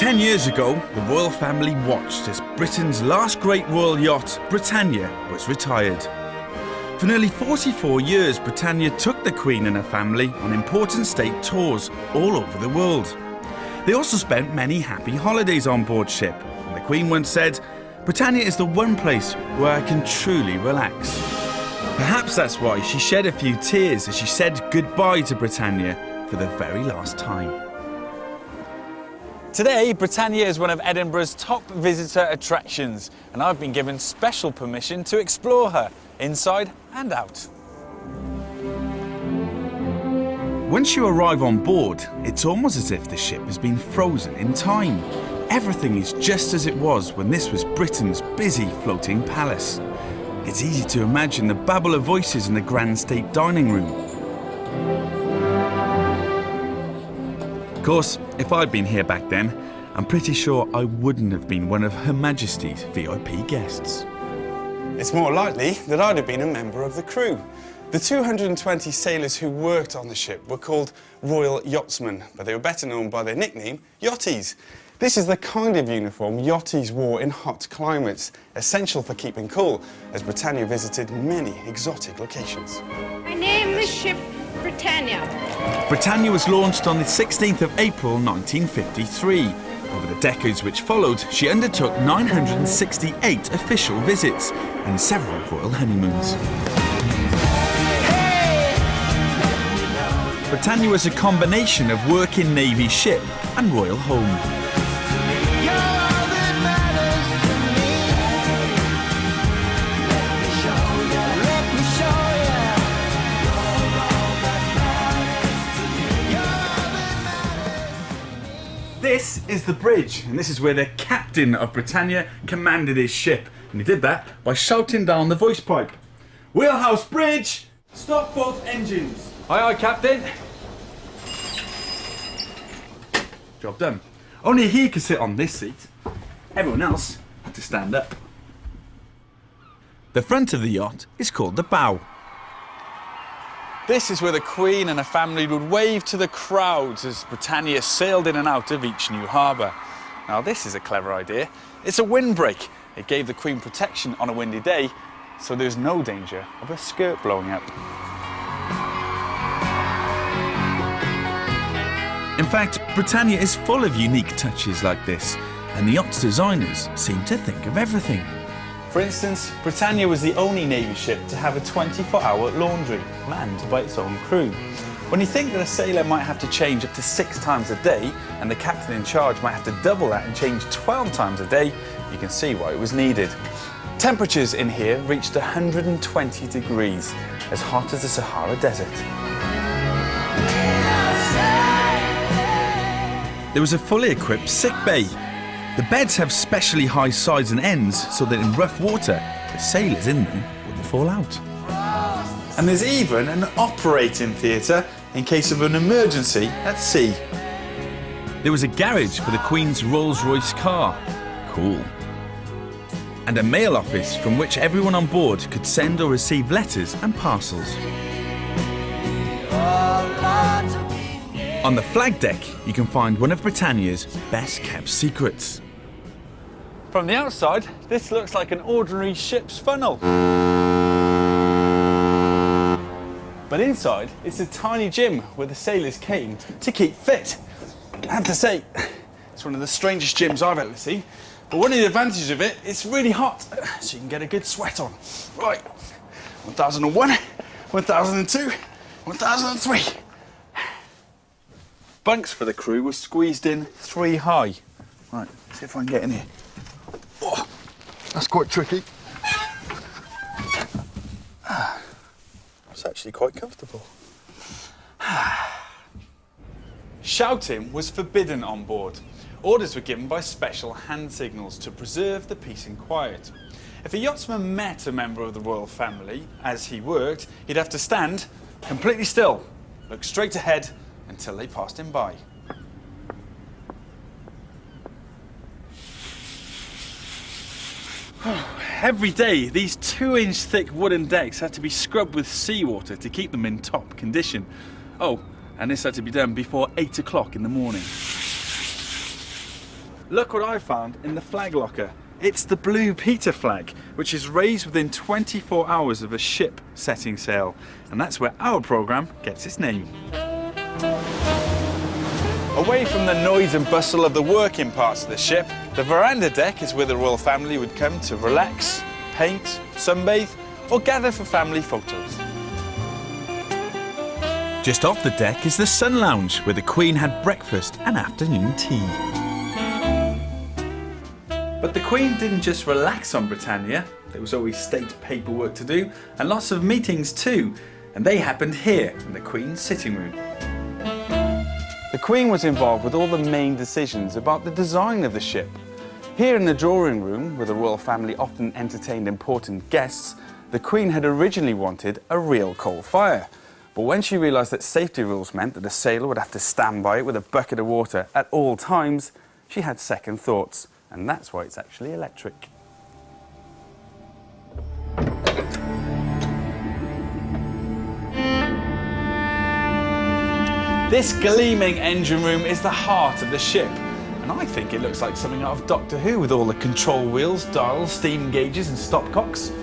10 years ago, the royal family watched as Britain's last great royal yacht, Britannia, was retired. For nearly 44 years, Britannia took the Queen and her family on important state tours all over the world. They also spent many happy holidays on board ship, and the Queen once said, "Britannia is the one place where I can truly relax." Perhaps that's why she shed a few tears as she said goodbye to Britannia for the very last time. Today, Britannia is one of Edinburgh's top visitor attractions, and I've been given special permission to explore her, inside and out. Once you arrive on board, it's almost as if the ship has been frozen in time. Everything is just as it was when this was Britain's busy floating palace. It's easy to imagine the babble of voices in the Grand State dining room. Of course, if I'd been here back then, I'm pretty sure I wouldn't have been one of Her Majesty's VIP guests. It's more likely that I'd have been a member of the crew. The 220 sailors who worked on the ship were called Royal Yachtsmen, but they were better known by their nickname, Yachties. This is the kind of uniform Yachties wore in hot climates, essential for keeping cool, as Britannia visited many exotic locations. I name the ship Britannia. Britannia was launched on the 16th of April 1953. Over the decades which followed, she undertook 968 official visits and several royal honeymoons. Britannia was a combination of working Navy ship and royal home. This is the bridge, and this is where the captain of Britannia commanded his ship. And he did that by shouting down the voice pipe. "Wheelhouse Bridge, stop both engines." Aye, aye, Captain. Job done. Only he could sit on this seat. Everyone else had to stand up. The front of the yacht is called the bow. This is where the Queen and her family would wave to the crowds as Britannia sailed in and out of each new harbour. Now this is a clever idea. It's a windbreak. It gave the Queen protection on a windy day, so there's no danger of her skirt blowing up. In fact, Britannia is full of unique touches like this, and the yacht's designers seem to think of everything. For instance, Britannia was the only Navy ship to have a 24-hour laundry, manned by its own crew. When you think that a sailor might have to change up to 6 times a day, and the captain in charge might have to double that and change 12 times a day, you can see why it was needed. Temperatures in here reached 120 degrees, as hot as the Sahara Desert. There was a fully equipped sick bay. The beds have specially high sides and ends so that in rough water, the sailors in them wouldn't fall out. And there's even an operating theatre in case of an emergency at sea. There was a garage for the Queen's Rolls-Royce car. Cool. And a mail office from which everyone on board could send or receive letters and parcels. On the flag deck, you can find one of Britannia's best-kept secrets. From the outside, this looks like an ordinary ship's funnel. But inside, it's a tiny gym where the sailors came to keep fit. I have to say, it's one of the strangest gyms I've ever seen. But one of the advantages of it, it's really hot, so you can get a good sweat on. Right, 1001, 1002, 1003. Bunks for the crew were squeezed in 3 high. Right, see if I can get in here. Oh, that's quite tricky. It's actually quite comfortable. Shouting was forbidden on board. Orders were given by special hand signals to preserve the peace and quiet. If a yachtsman met a member of the royal family as he worked, he'd have to stand completely still, look straight ahead until they passed him by. Every day, these 2-inch thick wooden decks had to be scrubbed with seawater to keep them in top condition. Oh, and this had to be done before 8 o'clock in the morning. Look what I found in the flag locker. It's the Blue Peter flag, which is raised within 24 hours of a ship setting sail. And that's where our programme gets its name. Away from the noise and bustle of the working parts of the ship, the veranda deck is where the royal family would come to relax, paint, sunbathe, or gather for family photos. Just off the deck is the Sun Lounge, where the Queen had breakfast and afternoon tea. But the Queen didn't just relax on Britannia. There was always state paperwork to do and lots of meetings too. And they happened here in the Queen's sitting room. The Queen was involved with all the main decisions about the design of the ship. Here in the drawing room, where the royal family often entertained important guests, the Queen had originally wanted a real coal fire. But when she realised that safety rules meant that a sailor would have to stand by it with a bucket of water at all times, she had second thoughts. And that's why it's actually electric. This gleaming engine room is the heart of the ship. And I think it looks like something out of Doctor Who with all the control wheels, dials, steam gauges and stopcocks.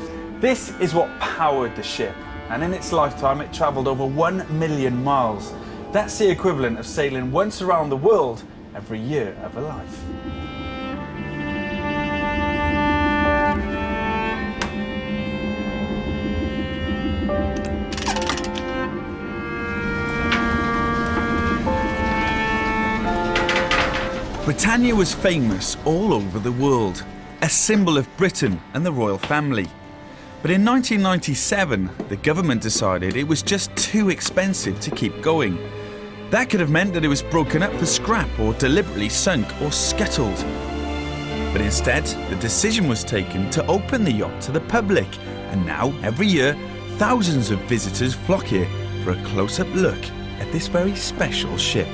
This is what powered the ship. And in its lifetime it travelled over 1 million miles. That's the equivalent of sailing once around the world every year of a life. Britannia was famous all over the world, a symbol of Britain and the royal family. But in 1997, the government decided it was just too expensive to keep going. That could have meant that it was broken up for scrap or deliberately sunk or scuttled. But instead, the decision was taken to open the yacht to the public, and now, every year, thousands of visitors flock here for a close-up look at this very special ship.